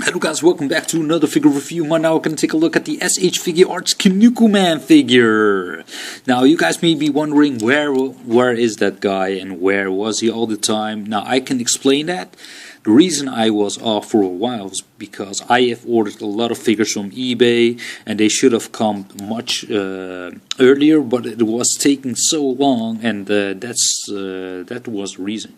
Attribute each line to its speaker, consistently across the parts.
Speaker 1: Hello guys, welcome back to another figure review. Now we're going to take a look at the SH Figuarts Kinnikuman figure. Now you guys may be wondering where is that guy and where was he all the time. Now I can explain that. The reason I was off for a while was because I have ordered a lot of figures from eBay and they should have come much earlier, but it was taking so long, and that was the reason.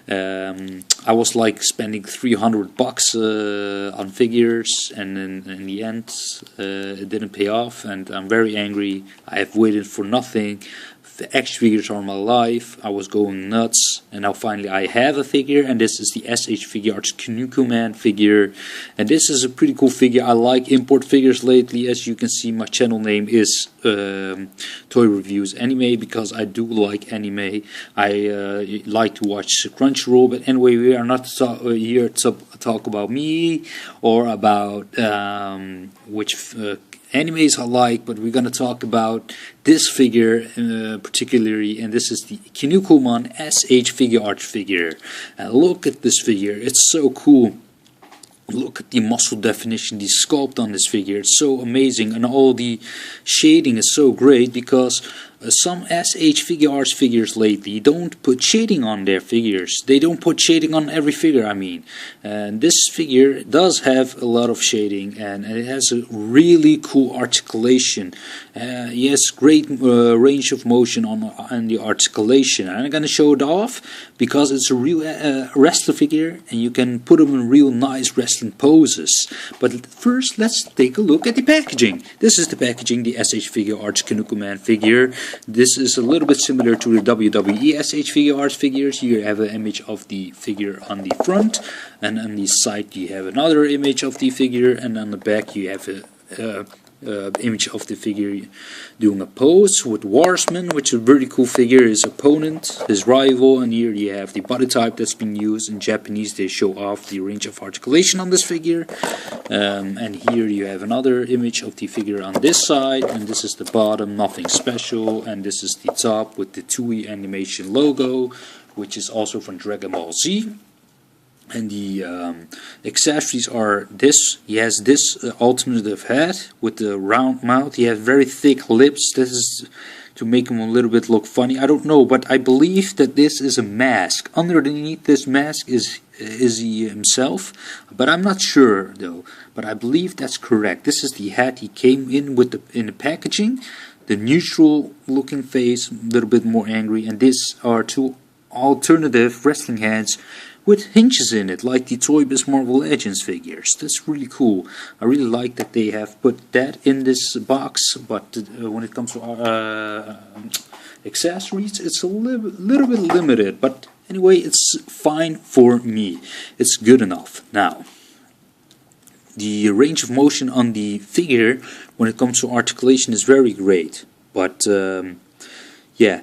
Speaker 1: I was like spending $300 on figures, and then in the end it didn't pay off, and I'm very angry. I have waited for nothing. The action figures are my life. I was going nuts, and now finally I have a figure, and this is the SH Figuarts Kinnikuman figure, and this is a pretty cool figure. I like import figures lately. As you can see, my channel name is Toy Reviews Anime, because I do like anime. I like to watch Crunchyroll, but anyway, we are not here to talk about me or about which animes I like, but we're gonna talk about this figure particularly, and this is the Kinnikuman SH Figuarts figure. And look at this figure, it's so cool. Look at the muscle definition, the sculpt on this figure, it's so amazing, and all the shading is so great, because some SH Figuarts figures lately don't put shading on their figures. They don't put shading on every figure, I mean. And this figure does have a lot of shading, and it has a really cool articulation. He has great range of motion on the articulation. And I'm going to show it off because it's a real wrestler figure, and you can put him in real nice wrestling poses. But first, let's take a look at the packaging. This is the packaging, the SH Figuarts Kinnikuman figure. This is a little bit similar to the WWE SH Figuarts figures. Here you have an image of the figure on the front, and on the side you have another image of the figure, and on the back you have a image of the figure doing a pose with Warsman, which is a very cool figure, his opponent, his rival. And here you have the body type that's been used. In Japanese they show off the range of articulation on this figure. And here you have another image of the figure on this side, and this is the bottom, nothing special, and this is the top with the Toei animation logo, which is also from Dragon Ball Z. And the accessories are this. He has this alternative head with the round mouth. He has very thick lips. This is to make him a little bit look funny. I don't know, but I believe that this is a mask. Underneath this mask is he himself, but I'm not sure though. But I believe that's correct. This is the hat he came in with in the packaging. The neutral looking face, a little bit more angry, and these are two alternative wrestling hands with hinges in it, like the Toy Biz Marvel Legends figures. That's really cool. I really like that they have put that in this box, but when it comes to accessories, it's a little bit limited, but anyway, it's fine for me. It's good enough. Now, the range of motion on the figure when it comes to articulation is very great, but yeah.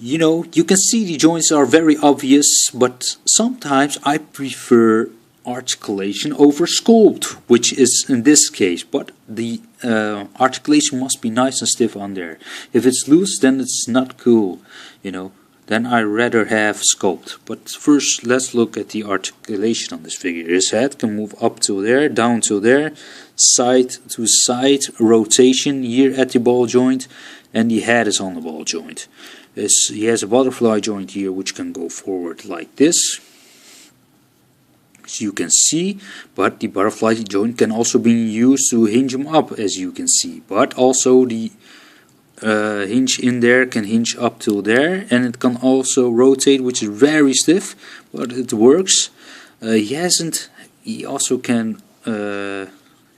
Speaker 1: You know, you can see the joints are very obvious, but sometimes I prefer articulation over sculpt, which is in this case. But the articulation must be nice and stiff on there. If it's loose, then it's not cool, you know. Then I rather have sculpt. But first, let's look at the articulation on this figure. His head can move up to there, down to there, side to side, rotation here at the ball joint, and the head is on the ball joint. He has a butterfly joint here, which can go forward like this, as you can see, but the butterfly joint can also be used to hinge him up, as you can see. But also the hinge in there can hinge up to there, and it can also rotate, which is very stiff, but it works. He also can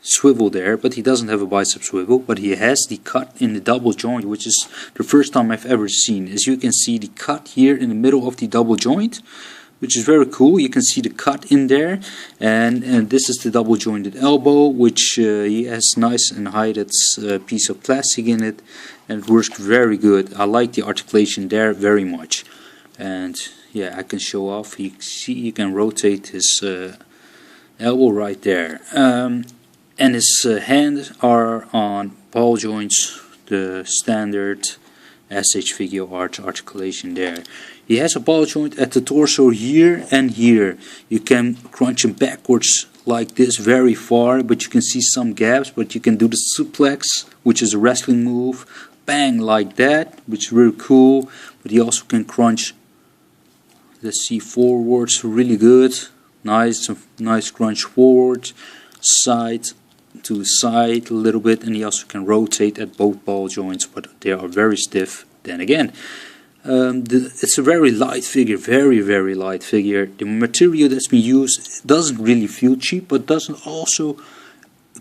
Speaker 1: swivel there, but he doesn't have a bicep swivel, but he has the cut in the double joint, which is the first time I've ever seen. As you can see, the cut here in the middle of the double joint, which is very cool. You can see the cut in there, and this is the double jointed elbow, which he has nice and hided piece of plastic in it, and it works very good. I like the articulation there very much. And yeah, I can show off. You can rotate his elbow right there. And his hands are on ball joints, the standard, SH figuarts articulation there. He has a ball joint at the torso here and here. You can crunch him backwards like this very far, but you can see some gaps, but you can do the suplex, which is a wrestling move, bang, like that, which is really cool. But he also can crunch, let's see, forwards, really good, nice crunch forward, side to side a little bit, and he also can rotate at both ball joints, but they are very stiff. Then again, it's a very light figure, very light figure. The material that's been used doesn't really feel cheap, but doesn't also,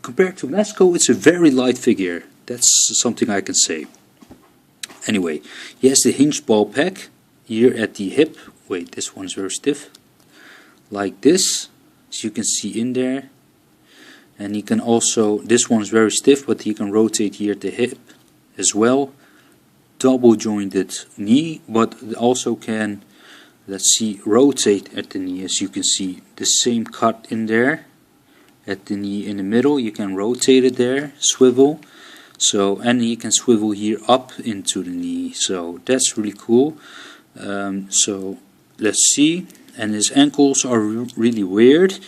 Speaker 1: compared to Mesco, it's a very light figure. That's something I can say. Anyway, he has the hinged ball pack here at the hip. Wait, this one's very stiff, like this, as you can see in there. And he can also, this one's very stiff, but he can rotate here at the hip as well. Double jointed knee, but also can, let's see, rotate at the knee. As you can see, the same cut in there at the knee in the middle. You can rotate it there, swivel. So, and you can swivel here up into the knee. So that's really cool. So let's see. And his ankles are really weird.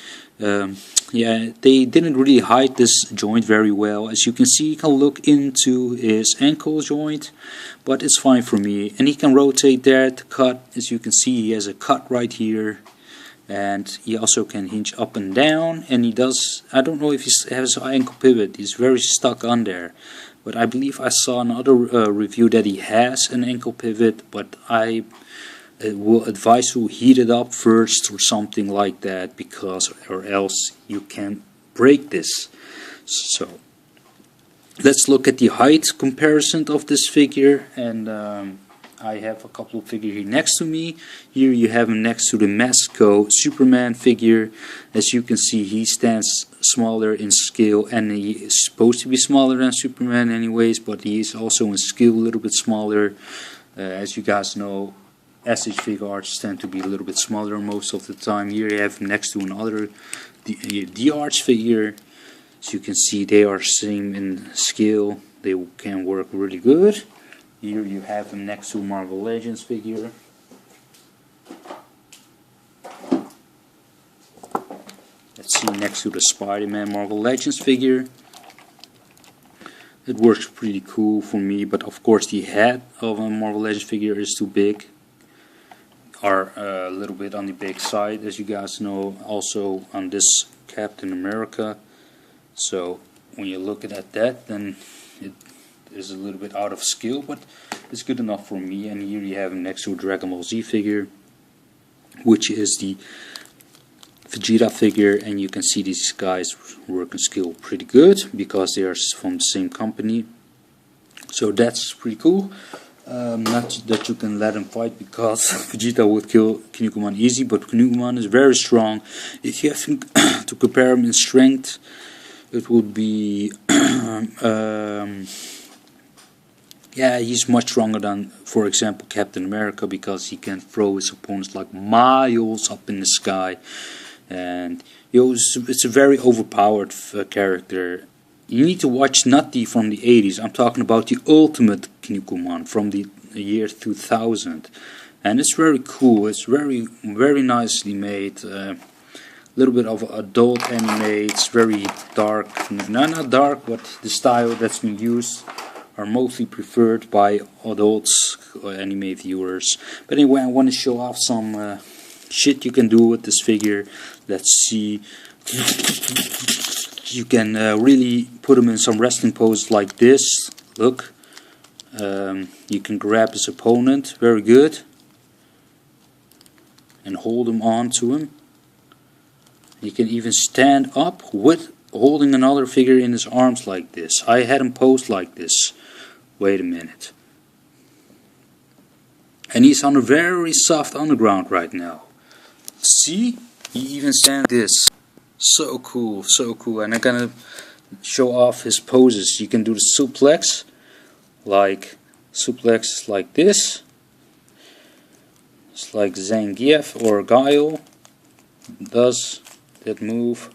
Speaker 1: Yeah, they didn't really hide this joint very well. As you can see, you can look into his ankle joint, but it's fine for me. And he can rotate there to cut. As you can see, he has a cut right here. And he also can hinge up and down. And he does, I don't know if he has an ankle pivot. He's very stuck on there. But I believe I saw another review that he has an ankle pivot, but I will advise to heat it up first or something like that, because or else you can break this. So let's look at the height comparison of this figure. And I have a couple of figures here next to me. Here you have him next to the Mesco Superman figure. As you can see, he stands smaller in scale, and he is supposed to be smaller than Superman anyways, but he is also in scale a little bit smaller. As you guys know, SH figuarts tend to be a little bit smaller most of the time. Here you have next to another the Arch figure. As you can see, they are same in scale. They can work really good. Here you have him next to Marvel Legends figure. Let's see, next to the Spider-Man Marvel Legends figure. It works pretty cool for me, but of course the head of a Marvel Legends figure is too big. Are a little bit on the big side, as you guys know, also on this Captain America. So when you look at that, then it is a little bit out of scale, but it's good enough for me. And here you have him next to a Dragon Ball Z figure, which is the Vegeta figure, and you can see these guys work in scale pretty good because they are from the same company. So that's pretty cool. Not that you can let him fight, because Vegeta would kill Kinnikuman easy, but Kinnikuman is very strong. If you have to compare him in strength, it would be yeah, he's much stronger than, for example, Captain America, because he can throw his opponents like miles up in the sky. And it's a very overpowered character. You need to watch not the from the 80s. I'm talking about the ultimate Kinnikuman from the year 2000, and it's very cool. It's very nicely made. A little bit of adult anime. It's very dark. No, not dark, but the style that's been used are mostly preferred by adults or anime viewers. But anyway, I want to show off some shit you can do with this figure. Let's see. You can really put him in some wrestling poses like this. Look. You can grab his opponent. Very good. And hold him on to him. You can even stand up with holding another figure in his arms like this. I had him posed like this. Wait a minute. And he's on a very soft underground right now. See? He even stands this. So cool, so cool. And I'm gonna show off his poses. You can do the suplex like this. It's like Zangief or Guile does that move.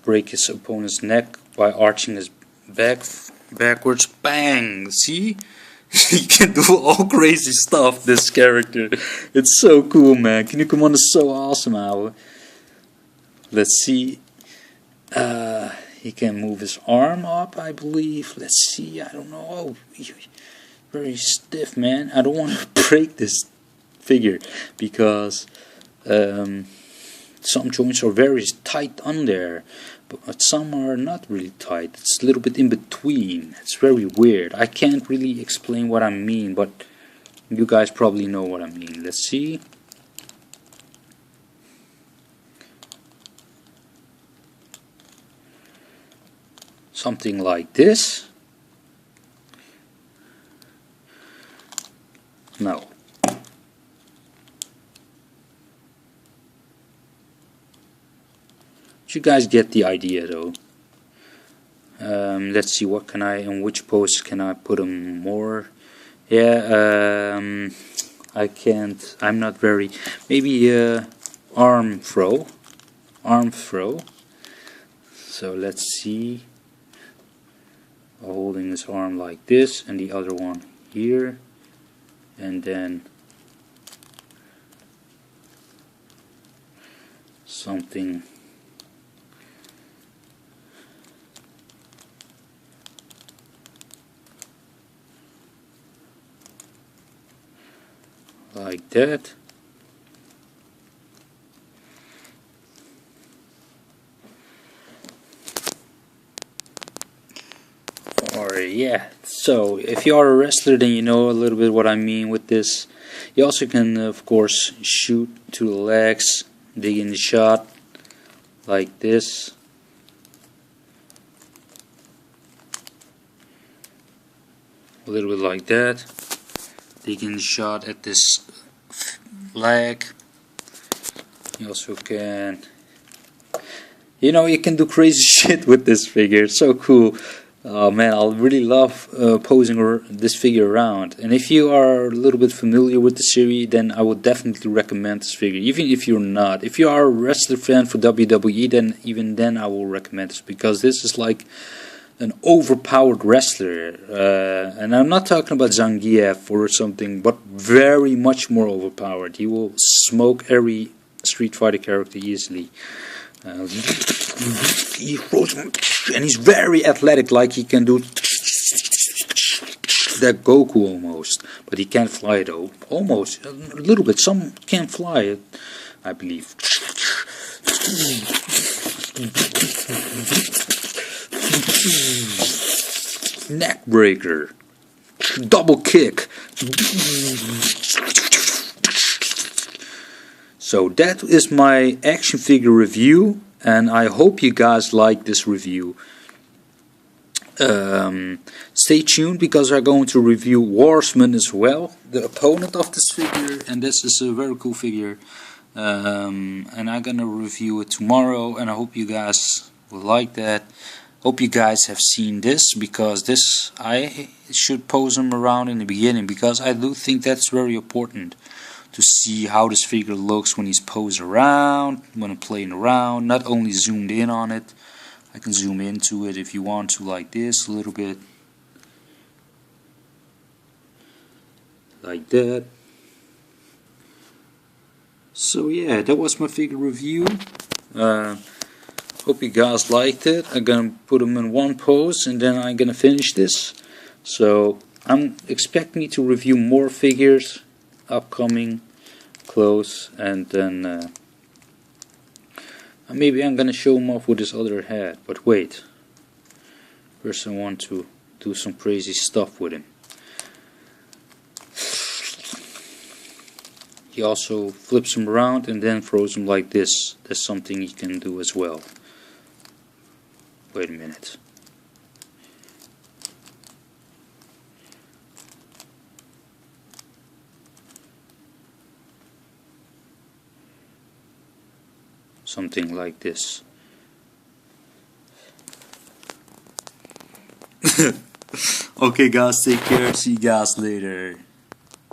Speaker 1: Break his opponent's neck by arching his back backwards. Bang! See? He can do all crazy stuff, this character. It's so cool, man. Kinnikuman is so awesome, now. Let's see. He can move his arm up, I believe. Let's see, I don't know. Oh, very stiff, man. I don't want to break this figure because some joints are very tight on there, but some are not really tight. It's a little bit in between. It's very weird. I can't really explain what I mean, but you guys probably know what I mean. Let's see. Something like this. No. You guys get the idea, though. Let's see, what can I, in which pose can I put them more? Yeah, I can't, I'm not very, maybe arm throw. So let's see. Holding his arm like this, and the other one here, and then something like that. Or yeah, so if you are a wrestler, then you know a little bit what I mean with this. You also can, of course, shoot to the legs, dig in the shot like this. A little bit like that. Dig in the shot at this leg. You also can, you know, you can do crazy shit with this figure. It's so cool. Oh man, I really love posing this figure around. And if you are a little bit familiar with the series, then I would definitely recommend this figure. Even if you're not. If you are a wrestler fan for WWE, then even then I will recommend this. Because this is like an overpowered wrestler. And I'm not talking about Zangief or something, but very much more overpowered. He will smoke every Street Fighter character easily. He throws him, and he's very athletic, like he can do that Goku almost, but he can't fly though. Almost, a little bit. Some can fly, I believe. Neck breaker, double kick. So that is my action figure review, and I hope you guys like this review. Stay tuned, because I'm going to review Warsman as well, the opponent of this figure, and this is a very cool figure. And I'm gonna review it tomorrow, and I hope you guys will like that. Hope you guys have seen this, because this, I should pose him around in the beginning, because I do think that's very important to see how this figure looks when he's posed around, when I'm playing around, not only zoomed in on it. I can zoom into it if you want to, like this, a little bit. Like that. So yeah, that was my figure review. Hope you guys liked it. I'm gonna put them in one pose, and then I'm gonna finish this. So I'm expecting to review more figures upcoming close, and then maybe I'm gonna show him off with his other hat. But wait, first I want to do some crazy stuff with him. He also flips him around and then throws him like this. That's something he can do as well. Wait a minute. Something like this. Okay guys, take care. See you guys later.